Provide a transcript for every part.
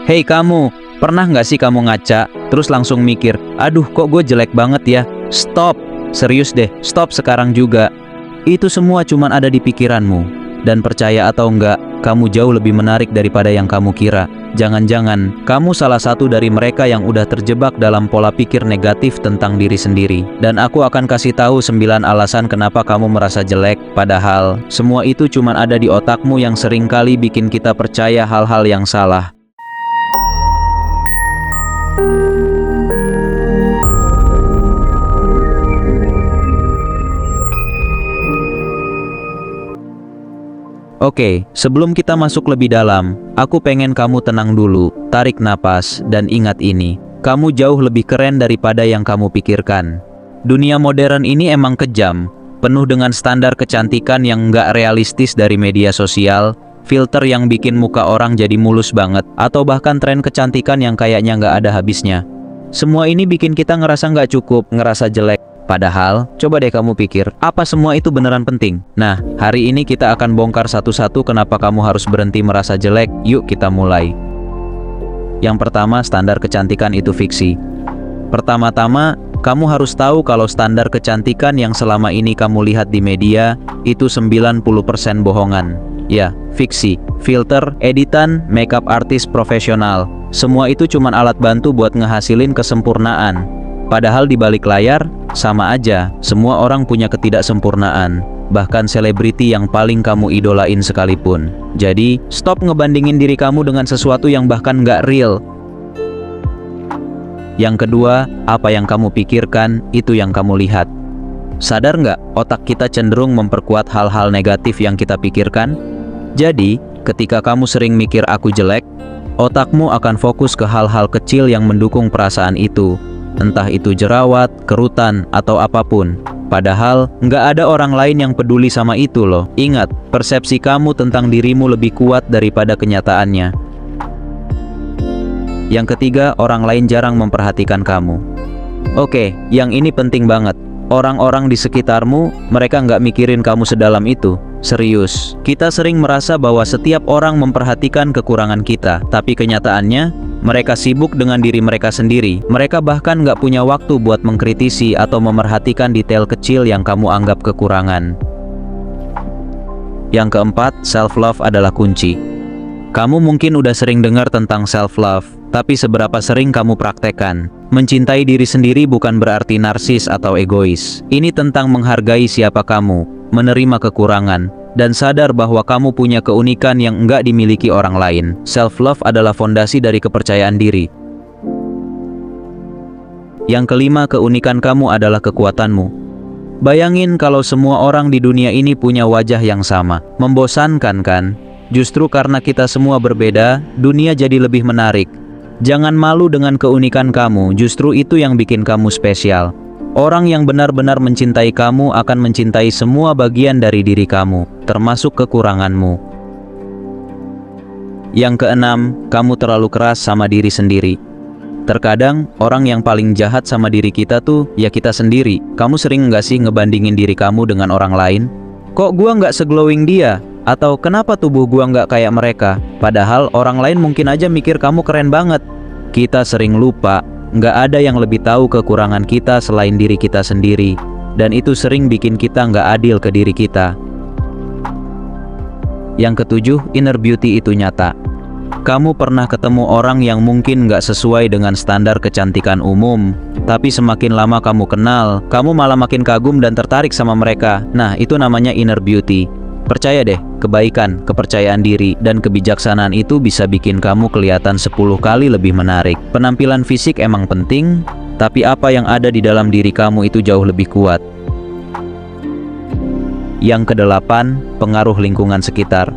Hei kamu, pernah nggak sih kamu ngaca, terus langsung mikir, aduh kok gue jelek banget ya? Stop, serius deh, stop sekarang juga. Itu semua cuman ada di pikiranmu. Dan percaya atau enggak, kamu jauh lebih menarik daripada yang kamu kira. Jangan-jangan, kamu salah satu dari mereka yang udah terjebak dalam pola pikir negatif tentang diri sendiri. Dan aku akan kasih tahu 9 alasan kenapa kamu merasa jelek, padahal semua itu cuman ada di otakmu yang seringkali bikin kita percaya hal-hal yang salah. Oke, sebelum kita masuk lebih dalam, aku pengen kamu tenang dulu, tarik napas, dan ingat ini. Kamu jauh lebih keren daripada yang kamu pikirkan. Dunia modern ini emang kejam, penuh dengan standar kecantikan yang nggak realistis dari media sosial, filter yang bikin muka orang jadi mulus banget, atau bahkan tren kecantikan yang kayaknya nggak ada habisnya. Semua ini bikin kita ngerasa nggak cukup, ngerasa jelek. Padahal, coba deh kamu pikir, apa semua itu beneran penting? Nah, hari ini kita akan bongkar satu-satu kenapa kamu harus berhenti merasa jelek. Yuk kita mulai. Yang pertama, standar kecantikan itu fiksi. Pertama-tama, kamu harus tahu kalau standar kecantikan yang selama ini kamu lihat di media, itu 90% bohongan. Ya, fiksi, filter, editan, makeup artis profesional. Semua itu cuma alat bantu buat ngehasilin kesempurnaan. Padahal di balik layar, sama aja, semua orang punya ketidaksempurnaan, bahkan selebriti yang paling kamu idolain sekalipun. Jadi, stop ngebandingin diri kamu dengan sesuatu yang bahkan nggak real. Yang kedua, apa yang kamu pikirkan, itu yang kamu lihat. Sadar nggak, otak kita cenderung memperkuat hal-hal negatif yang kita pikirkan? Jadi, ketika kamu sering mikir aku jelek, otakmu akan fokus ke hal-hal kecil yang mendukung perasaan itu. Entah itu jerawat, kerutan, atau apapun. Padahal, nggak ada orang lain yang peduli sama itu loh. Ingat, persepsi kamu tentang dirimu lebih kuat daripada kenyataannya. Yang ketiga, orang lain jarang memperhatikan kamu. Oke, yang ini penting banget. Orang-orang di sekitarmu, mereka nggak mikirin kamu sedalam itu. Serius, kita sering merasa bahwa setiap orang memperhatikan kekurangan kita. Tapi kenyataannya, mereka sibuk dengan diri mereka sendiri. Mereka bahkan nggak punya waktu buat mengkritisi atau memerhatikan detail kecil yang kamu anggap kekurangan. Yang keempat, self-love adalah kunci. Kamu mungkin udah sering dengar tentang self-love, tapi seberapa sering kamu praktekkan? Mencintai diri sendiri bukan berarti narsis atau egois. Ini tentang menghargai siapa kamu, menerima kekurangan, dan sadar bahwa kamu punya keunikan yang enggak dimiliki orang lain. Self-love adalah fondasi dari kepercayaan diri. Yang kelima, keunikan kamu adalah kekuatanmu. Bayangin kalau semua orang di dunia ini punya wajah yang sama. Membosankan kan? Justru karena kita semua berbeda, dunia jadi lebih menarik. Jangan malu dengan keunikan kamu, justru itu yang bikin kamu spesial. Orang yang benar-benar mencintai kamu akan mencintai semua bagian dari diri kamu, termasuk kekuranganmu. Yang keenam, kamu terlalu keras sama diri sendiri. Terkadang, orang yang paling jahat sama diri kita tuh, ya kita sendiri. Kamu sering nggak sih ngebandingin diri kamu dengan orang lain? Kok gua nggak seglowing dia? Atau kenapa tubuh gua nggak kayak mereka? Padahal orang lain mungkin aja mikir kamu keren banget. Kita sering lupa, nggak ada yang lebih tahu kekurangan kita selain diri kita sendiri. Dan itu sering bikin kita nggak adil ke diri kita. Yang ketujuh, inner beauty itu nyata. Kamu pernah ketemu orang yang mungkin nggak sesuai dengan standar kecantikan umum, tapi semakin lama kamu kenal, kamu malah makin kagum dan tertarik sama mereka. Nah, itu namanya inner beauty. Percaya deh, kebaikan, kepercayaan diri, dan kebijaksanaan itu bisa bikin kamu kelihatan 10 kali lebih menarik. Penampilan fisik emang penting, tapi apa yang ada di dalam diri kamu itu jauh lebih kuat. Yang kedelapan, pengaruh lingkungan sekitar.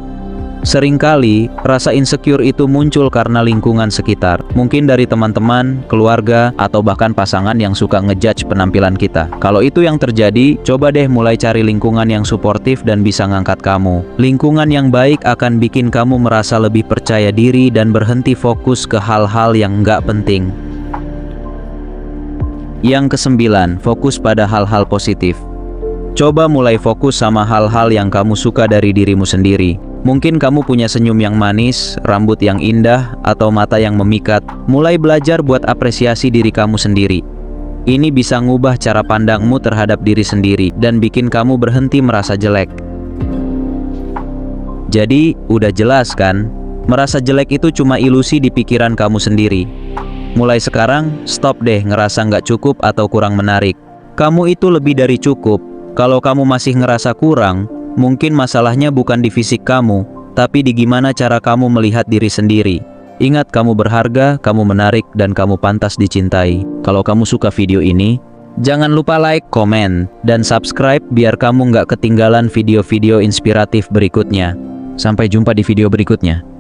Seringkali, rasa insecure itu muncul karena lingkungan sekitar. Mungkin dari teman-teman, keluarga, atau bahkan pasangan yang suka ngejudge penampilan kita. Kalau itu yang terjadi, coba deh mulai cari lingkungan yang suportif dan bisa ngangkat kamu. Lingkungan yang baik akan bikin kamu merasa lebih percaya diri dan berhenti fokus ke hal-hal yang nggak penting. Yang kesembilan, fokus pada hal-hal positif. Coba mulai fokus sama hal-hal yang kamu suka dari dirimu sendiri. Mungkin kamu punya senyum yang manis, rambut yang indah, atau mata yang memikat. Mulai belajar buat apresiasi diri kamu sendiri. Ini bisa ngubah cara pandangmu terhadap diri sendiri dan bikin kamu berhenti merasa jelek. Jadi, udah jelas kan? Merasa jelek itu cuma ilusi di pikiran kamu sendiri. Mulai sekarang, stop deh ngerasa nggak cukup atau kurang menarik. Kamu itu lebih dari cukup. Kalau kamu masih ngerasa kurang, mungkin masalahnya bukan di fisik kamu, tapi di gimana cara kamu melihat diri sendiri. Ingat, kamu berharga, kamu menarik, dan kamu pantas dicintai. Kalau kamu suka video ini, jangan lupa like, komen, dan subscribe biar kamu nggak ketinggalan video-video inspiratif berikutnya. Sampai jumpa di video berikutnya.